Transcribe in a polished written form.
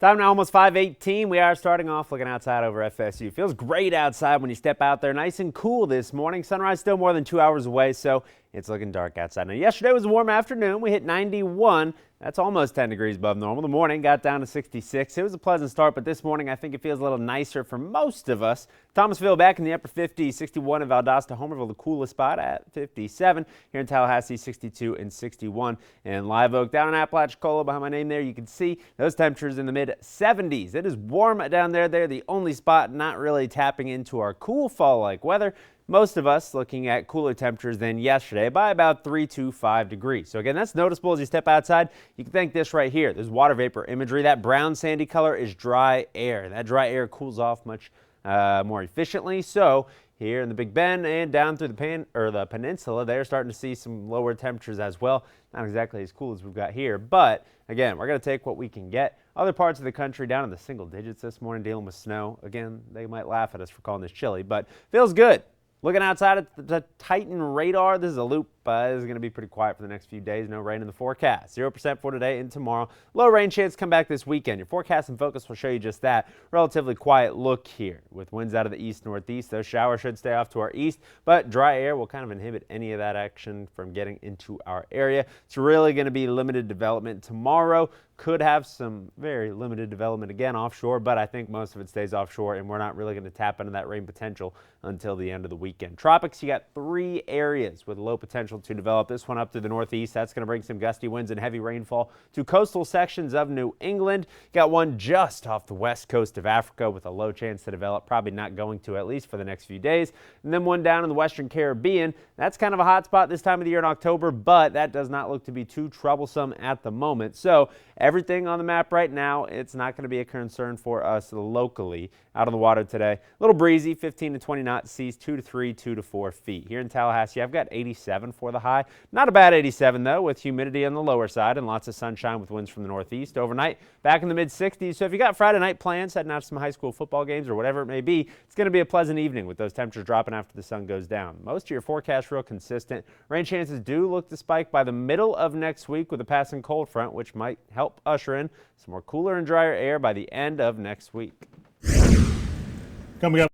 Time now, almost 5:18. We are starting off looking outside over FSU. Feels great outside when you step out there. Nice and cool this morning. Sunrise still more than 2 hours away, so it's looking dark outside. Now, yesterday was a warm afternoon. We hit 91. That's almost 10 degrees above normal. The morning got down to 66. It was a pleasant start, but this morning I think it feels a little nicer for most of us. Thomasville back in the upper 50s, 61 in Valdosta. Homerville, the coolest spot at 57. Here in Tallahassee, 62 and 61. And Live Oak down in Apalachicola, behind my name there, you can see those temperatures in the mid-70s. It is warm down there. They're the only spot not really tapping into our cool fall-like weather. Most of us looking at cooler temperatures than yesterday by about 3 to 5 degrees. So again, that's noticeable as you step outside. You can thank this right here. There's water vapor imagery. That brown sandy color is dry air. That dry air cools off much more efficiently. So here in the Big Bend and down through the peninsula, they're starting to see some lower temperatures as well. Not exactly as cool as we've got here, but again, we're going to take what we can get. Other parts of the country down in the single digits this morning dealing with snow. Again, they might laugh at us for calling this chilly, but feels good. Looking outside at the Titan radar, this is a loop. This is going to be pretty quiet for the next few days. No rain in the forecast. 0% for today and tomorrow. Low rain chance come back this weekend. Your forecast and focus will show you just that. Relatively quiet look here with winds out of the east-northeast. Those showers should stay off to our east, but dry air will kind of inhibit any of that action from getting into our area. It's really going to be limited development tomorrow. Could have some very limited development again offshore, but I think most of it stays offshore, and we're not really going to tap into that rain potential until the end of the weekend. Tropics, you got 3 areas with low potential to develop. This one up to the northeast. That's going to bring some gusty winds and heavy rainfall to coastal sections of New England. Got one just off the west coast of Africa with a low chance to develop. Probably not going to, at least for the next few days. And then one down in the western Caribbean. That's kind of a hot spot this time of the year in October, but that does not look to be too troublesome at the moment. So everything on the map right now, it's not going to be a concern for us locally out on the water today. A little breezy, 15 to 20 knots, seas 2 to 3, 2 to 4 feet. Here in Tallahassee, I've got 87 for the high. Not a bad 87 though, with humidity on the lower side and lots of sunshine with winds from the northeast. Overnight, back in the mid-60s. So if you got Friday night plans, heading out to some high school football games or whatever it may be, it's going to be a pleasant evening with those temperatures dropping after the sun goes down. Most of your forecasts real consistent. Rain chances do look to spike by the middle of next week with a passing cold front, which might help usher in some more cooler and drier air by the end of next week. Coming up.